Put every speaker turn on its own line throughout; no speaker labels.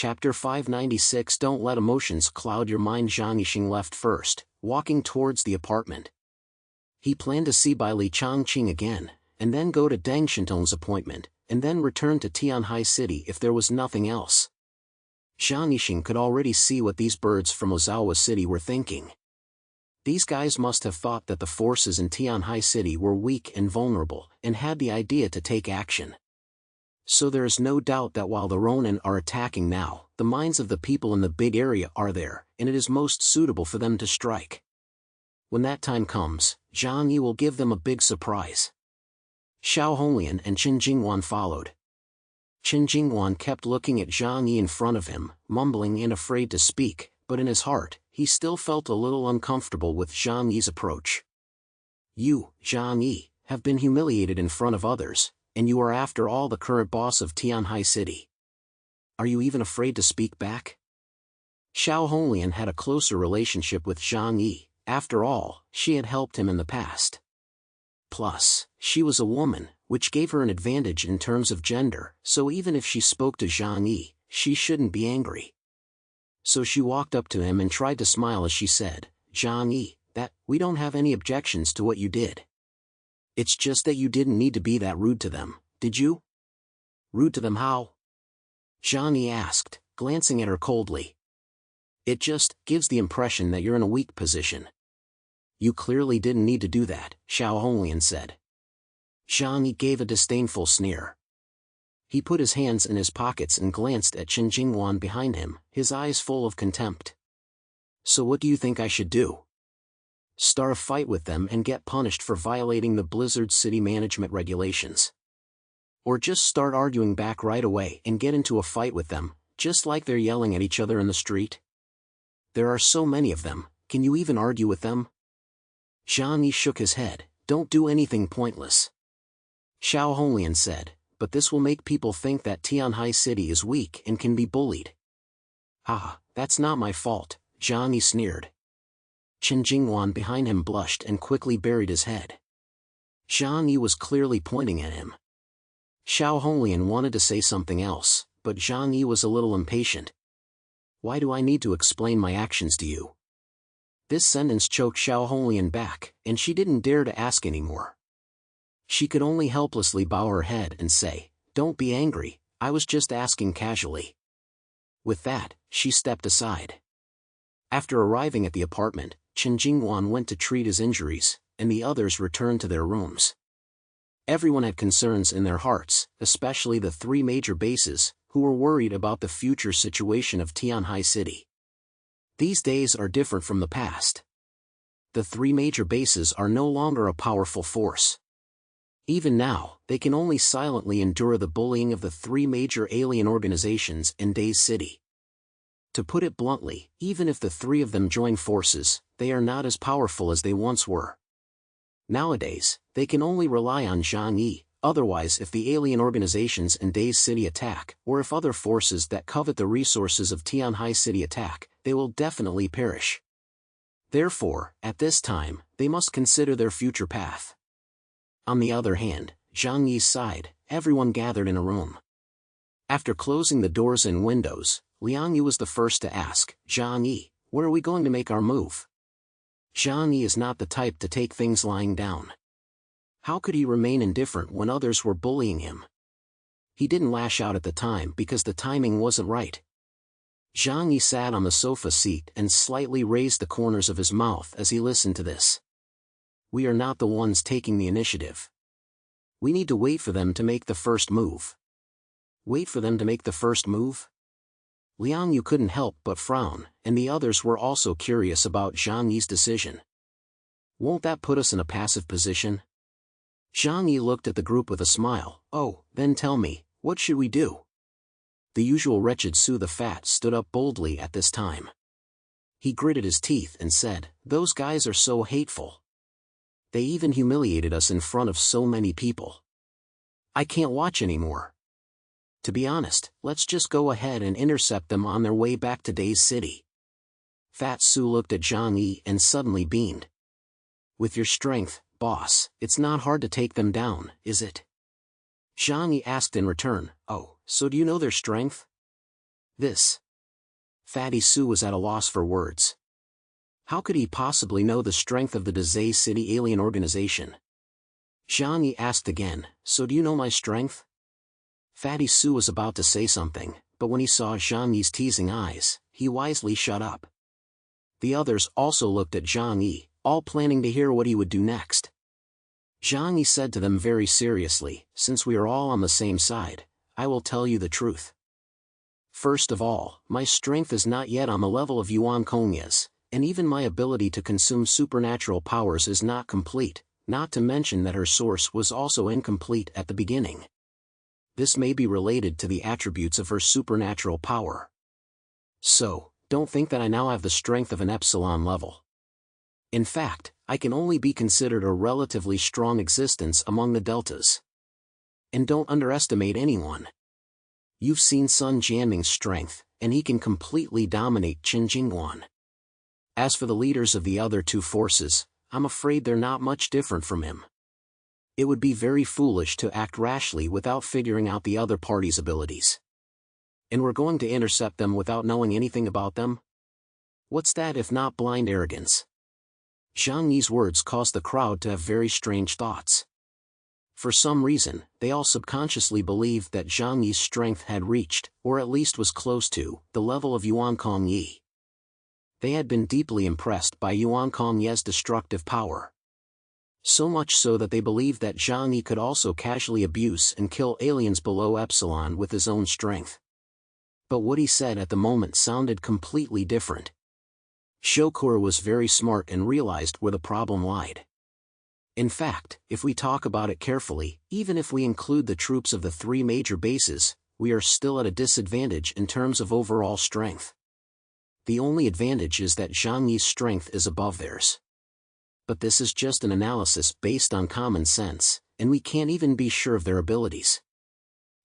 Chapter 596. Don't let emotions cloud your mind. Zhang Yixing left first, walking towards the apartment. He planned to see Bai Li Changqing again, and then go to Deng Shentong's appointment, and then return to Tianhai City if there was nothing else. Zhang Yixing could already see what these birds from Ozawa City were thinking. These guys must have thought that the forces in Tianhai City were weak and vulnerable, and had the idea to take action. So there is no doubt that while the Ronin are attacking now, the minds of the people in the big area are there, and it is most suitable for them to strike. When that time comes, Zhang Yi will give them a big surprise. Xiao Honglian and Qin Jingwan followed. Qin Jingwan kept looking at Zhang Yi in front of him, mumbling and afraid to speak, but in his heart, he still felt a little uncomfortable with Zhang Yi's approach. You, Zhang Yi, have been humiliated in front of others, and you are after all the current boss of Tianhai City. Are you even afraid to speak back? Xiao Honglian had a closer relationship with Zhang Yi. After all, she had helped him in the past. Plus, she was a woman, which gave her an advantage in terms of gender, so even if she spoke to Zhang Yi, she shouldn't be angry. So she walked up to him and tried to smile as she said, Zhang Yi, we don't have any objections to what you did. It's just that you didn't need to be that rude to them, did you? Rude to them how? Zhang Yi asked, glancing at her coldly. It just gives the impression that you're in a weak position. You clearly didn't need to do that, Xiao Honglian said. Zhang Yi gave a disdainful sneer. He put his hands in his pockets and glanced at Qin Jingwan behind him, his eyes full of contempt. So what do you think I should do? Start a fight with them and get punished for violating the Blizzard City management regulations? Or just start arguing back right away and get into a fight with them, just like they're yelling at each other in the street? There are so many of them, can you even argue with them? Zhang Yi shook his head. Don't do anything pointless. Xiao Honglian said, but this will make people think that Tianhai City is weak and can be bullied. Ah, that's not my fault, Zhang Yi sneered. Qin Jingwan behind him blushed and quickly buried his head. Zhang Yi was clearly pointing at him. Xiao Honglian wanted to say something else, but Zhang Yi was a little impatient. Why do I need to explain my actions to you? This sentence choked Xiao Honglian back, and she didn't dare to ask anymore. She could only helplessly bow her head and say, Don't be angry, I was just asking casually. With that, she stepped aside. After arriving at the apartment, Qin Jingwan went to treat his injuries, and the others returned to their rooms. Everyone had concerns in their hearts, especially the three major bases, who were worried about the future situation of Tianhai City. These days are different from the past. The three major bases are no longer a powerful force. Even now, they can only silently endure the bullying of the three major alien organizations in Days City. To put it bluntly, even if the three of them join forces, they are not as powerful as they once were. Nowadays, they can only rely on Zhang Yi, otherwise if the alien organizations in Days City attack, or if other forces that covet the resources of Tianhai City attack, they will definitely perish. Therefore, at this time, they must consider their future path. On the other hand, Zhang Yi's side, everyone gathered in a room. After closing the doors and windows, Liang Yu was the first to ask, Zhang Yi, where are we going to make our move? Zhang Yi is not the type to take things lying down. How could he remain indifferent when others were bullying him? He didn't lash out at the time because the timing wasn't right. Zhang Yi sat on the sofa seat and slightly raised the corners of his mouth as he listened to this. We are not the ones taking the initiative. We need to wait for them to make the first move. Wait for them to make the first move? Liang Yu couldn't help but frown, and the others were also curious about Zhang Yi's decision. Won't that put us in a passive position? Zhang Yi looked at the group with a smile. Oh, then tell me, what should we do? The usual wretched Su the Fat stood up boldly at this time. He gritted his teeth and said, Those guys are so hateful. They even humiliated us in front of so many people. I can't watch anymore. To be honest, let's just go ahead and intercept them on their way back to Days City. Fat Su looked at Zhang Yi and suddenly beamed. With your strength, boss, it's not hard to take them down, is it? Zhang Yi asked in return, Oh, so do you know their strength? This. Fatty Sue was at a loss for words. How could he possibly know the strength of the Dazay City alien organization? Zhang Yi asked again, so do you know my strength? Fatty Sue was about to say something, but when he saw Zhang Yi's teasing eyes, he wisely shut up. The others also looked at Zhang Yi, all planning to hear what he would do next. Zhang Yi said to them very seriously, since we are all on the same side, I will tell you the truth. First of all, my strength is not yet on the level of Yuan Kongya's, and even my ability to consume supernatural powers is not complete, not to mention that her source was also incomplete at the beginning. This may be related to the attributes of her supernatural power. So, don't think that I now have the strength of an epsilon level. In fact, I can only be considered a relatively strong existence among the deltas. And don't underestimate anyone. You've seen Sun Jianming's strength, and he can completely dominate Qin Jingguan. As for the leaders of the other two forces, I'm afraid they're not much different from him. It would be very foolish to act rashly without figuring out the other party's abilities. And we're going to intercept them without knowing anything about them? What's that if not blind arrogance? Zhang Yi's words caused the crowd to have very strange thoughts. For some reason, they all subconsciously believed that Zhang Yi's strength had reached, or at least was close to, the level of Yuan Kongyi. They had been deeply impressed by Yuan Kongye's destructive power. So much so that they believed that Zhang Yi could also casually abuse and kill aliens below Epsilon with his own strength. But what he said at the moment sounded completely different. Shokura was very smart and realized where the problem lied. In fact, if we talk about it carefully, even if we include the troops of the three major bases, we are still at a disadvantage in terms of overall strength. The only advantage is that Zhang Yi's strength is above theirs. But this is just an analysis based on common sense, and we can't even be sure of their abilities.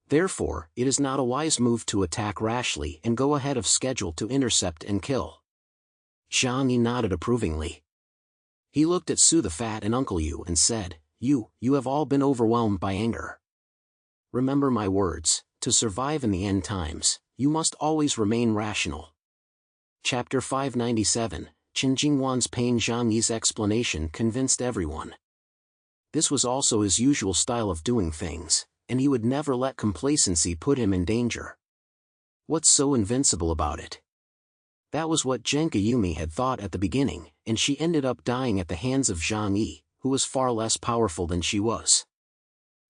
Therefore, it is not a wise move to attack rashly and go ahead of schedule to intercept and kill. Zhang Yi nodded approvingly. He looked at Su the Fat and Uncle Yu and said, You have all been overwhelmed by anger. Remember my words, to survive in the end times, you must always remain rational. Chapter 597, Qin Jingguan's pain. Zhang Yi's explanation convinced everyone. This was also his usual style of doing things, and he would never let complacency put him in danger. What's so invincible about it? That was what Genka Yumi had thought at the beginning, and she ended up dying at the hands of Zhang Yi, who was far less powerful than she was.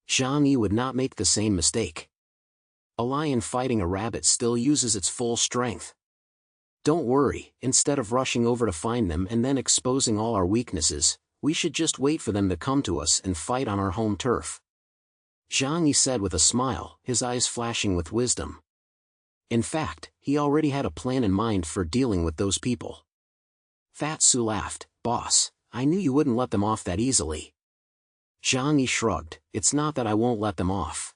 Zhang Yi would not make the same mistake. A lion fighting a rabbit still uses its full strength. Don't worry, instead of rushing over to find them and then exposing all our weaknesses, we should just wait for them to come to us and fight on our home turf. Zhang Yi said with a smile, his eyes flashing with wisdom. In fact, he already had a plan in mind for dealing with those people. Fat Su laughed, Boss, I knew you wouldn't let them off that easily. Zhang Yi shrugged, It's not that I won't let them off.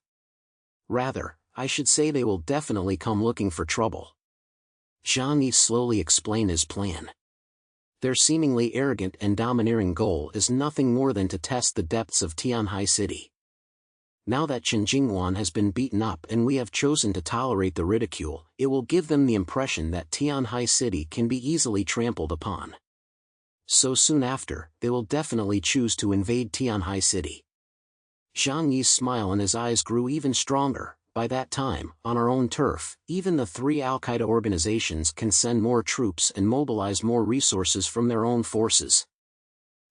Rather, I should say they will definitely come looking for trouble. Zhang Yi slowly explained his plan. Their seemingly arrogant and domineering goal is nothing more than to test the depths of Tianhai City. Now that Qin Jingguan has been beaten up and we have chosen to tolerate the ridicule, it will give them the impression that Tianhai City can be easily trampled upon. So soon after, they will definitely choose to invade Tianhai City. Zhang Yi's smile and his eyes grew even stronger. By that time, on our own turf, even the three Al-Qaeda organizations can send more troops and mobilize more resources from their own forces.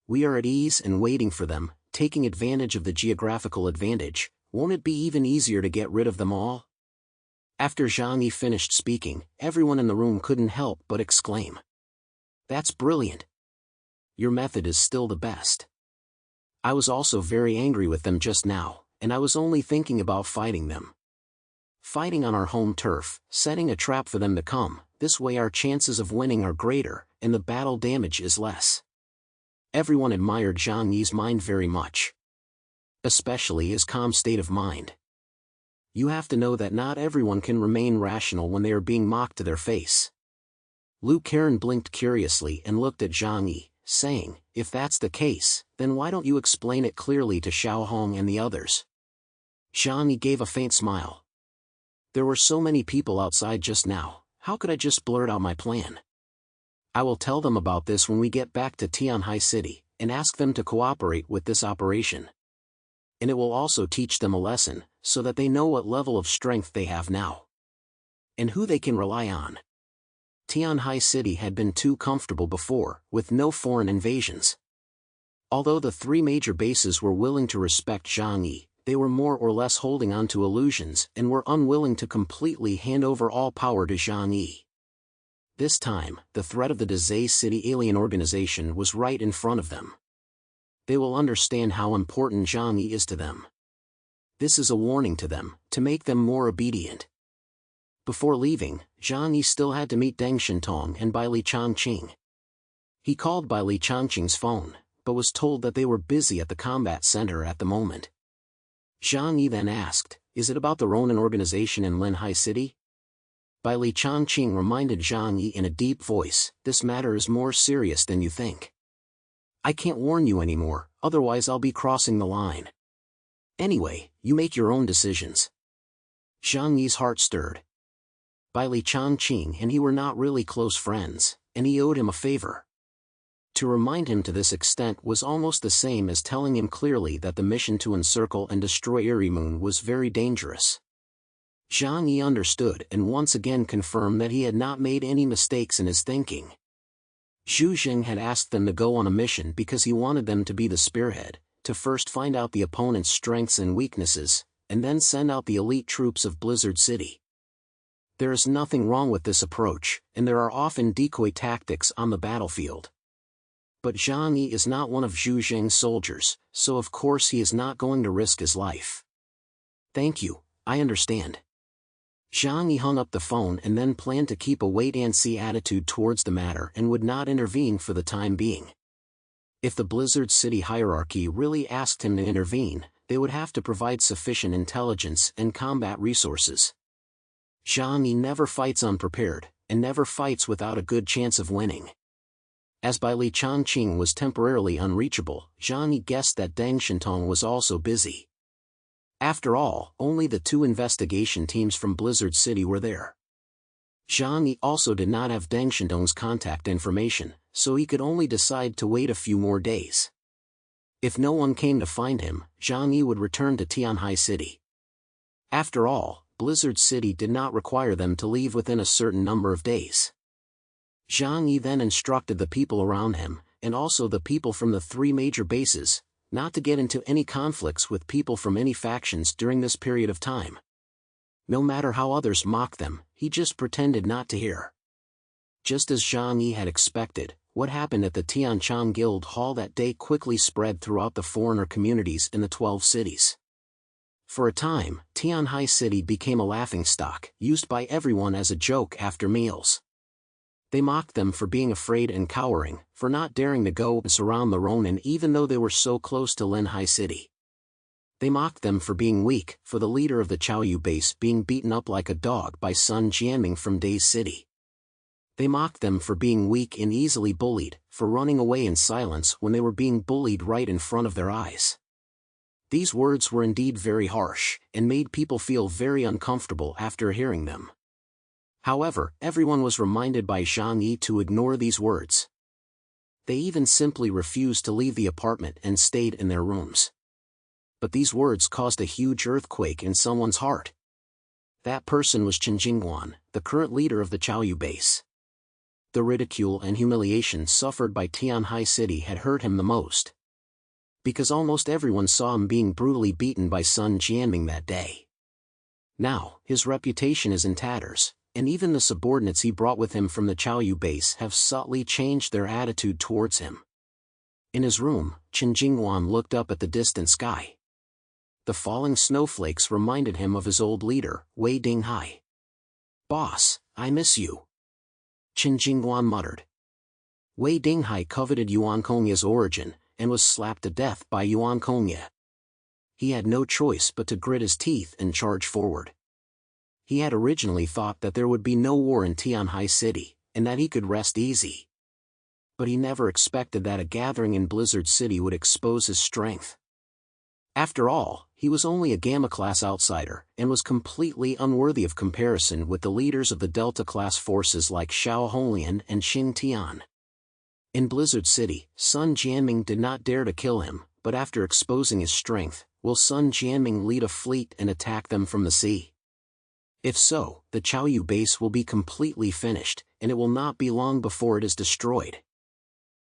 We are at ease and waiting for them, taking advantage of the geographical advantage. Won't it be even easier to get rid of them all? After Zhang Yi finished speaking, everyone in the room couldn't help but exclaim. That's brilliant. Your method is still the best. I was also very angry with them just now, and I was only thinking about fighting them. Fighting on our home turf, setting a trap for them to come, this way our chances of winning are greater, and the battle damage is less. Everyone admired Zhang Yi's mind very much. Especially his calm state of mind. You have to know that not everyone can remain rational when they are being mocked to their face. Lu Karen blinked curiously and looked at Zhang Yi, saying, If that's the case, then why don't you explain it clearly to Xiao Hong and the others? Zhang Yi gave a faint smile. There were so many people outside just now, how could I just blurt out my plan? I will tell them about this when we get back to Tianhai City, and ask them to cooperate with this operation. And it will also teach them a lesson, so that they know what level of strength they have now. And who they can rely on. Tianhai City had been too comfortable before, with no foreign invasions. Although the three major bases were willing to respect Zhang Yi, they were more or less holding on to illusions and were unwilling to completely hand over all power to Zhang Yi. This time, the threat of the Dezay City alien organization was right in front of them. They will understand how important Zhang Yi is to them. This is a warning to them, to make them more obedient. Before leaving, Zhang Yi still had to meet Deng Shintong and Bai Li Changqing. He called Bai Li Changqing's phone, but was told that they were busy at the combat center at the moment. Zhang Yi then asked, "Is it about the Ronin organization in Linhai City?" Bai Li Changqing reminded Zhang Yi in a deep voice, "This matter is more serious than you think. I can't warn you anymore, otherwise I'll be crossing the line. Anyway, you make your own decisions." Zhang Yi's heart stirred. Bai Li Changqing and he were not really close friends, and he owed him a favor. To remind him to this extent was almost the same as telling him clearly that the mission to encircle and destroy Irimoon was very dangerous. Zhang Yi understood and once again confirmed that he had not made any mistakes in his thinking. Zhu Jing had asked them to go on a mission because he wanted them to be the spearhead, to first find out the opponent's strengths and weaknesses, and then send out the elite troops of Blizzard City. There is nothing wrong with this approach, and there are often decoy tactics on the battlefield. But Zhang Yi is not one of Zhu Jing's soldiers, so of course he is not going to risk his life. "Thank you, I understand." Zhang Yi hung up the phone and then planned to keep a wait-and-see attitude towards the matter and would not intervene for the time being. If the Blizzard City hierarchy really asked him to intervene, they would have to provide sufficient intelligence and combat resources. Zhang Yi never fights unprepared, and never fights without a good chance of winning. As Bai Li Changqing was temporarily unreachable, Zhang Yi guessed that Deng Shintong was also busy. After all, only the two investigation teams from Blizzard City were there. Zhang Yi also did not have Deng Shintong's contact information, so he could only decide to wait a few more days. If no one came to find him, Zhang Yi would return to Tianhai City. After all, Blizzard City did not require them to leave within a certain number of days. Zhang Yi then instructed the people around him, and also the people from the three major bases, not to get into any conflicts with people from any factions during this period of time. No matter how others mocked them, he just pretended not to hear. Just as Zhang Yi had expected, what happened at the Tianchang Guild Hall that day quickly spread throughout the foreigner communities in the 12 cities. For a time, Tianhai City became a laughingstock, used by everyone as a joke after meals. They mocked them for being afraid and cowering, for not daring to go and surround the Ronin even though they were so close to Linhai City. They mocked them for being weak, for the leader of the Chaoyu base being beaten up like a dog by Sun Jianming from Daze City. They mocked them for being weak and easily bullied, for running away in silence when they were being bullied right in front of their eyes. These words were indeed very harsh, and made people feel very uncomfortable after hearing them. However, everyone was reminded by Zhang Yi to ignore these words. They even simply refused to leave the apartment and stayed in their rooms. But these words caused a huge earthquake in someone's heart. That person was Chen Jingguan, the current leader of the Chaoyu base. The ridicule and humiliation suffered by Tianhai City had hurt him the most. Because almost everyone saw him being brutally beaten by Sun Jianming that day. Now, his reputation is in tatters, and even the subordinates he brought with him from the Chaoyu base have subtly changed their attitude towards him. In his room, Chen Jingguan looked up at the distant sky. The falling snowflakes reminded him of his old leader, Wei Dinghai. "Boss, I miss you," Chen Jingguan muttered. Wei Dinghai coveted Yuan Kongya's origin, and was slapped to death by Yuan Kongya. He had no choice but to grit his teeth and charge forward. He had originally thought that there would be no war in Tianhai City, and that he could rest easy. But he never expected that a gathering in Blizzard City would expose his strength. After all, he was only a Gamma-class outsider, and was completely unworthy of comparison with the leaders of the Delta-class forces like Xiao Holian and Xin Tian. In Blizzard City, Sun Jianming did not dare to kill him, but after exposing his strength, will Sun Jianming lead a fleet and attack them from the sea? If so, the Chaoyu base will be completely finished, and it will not be long before it is destroyed.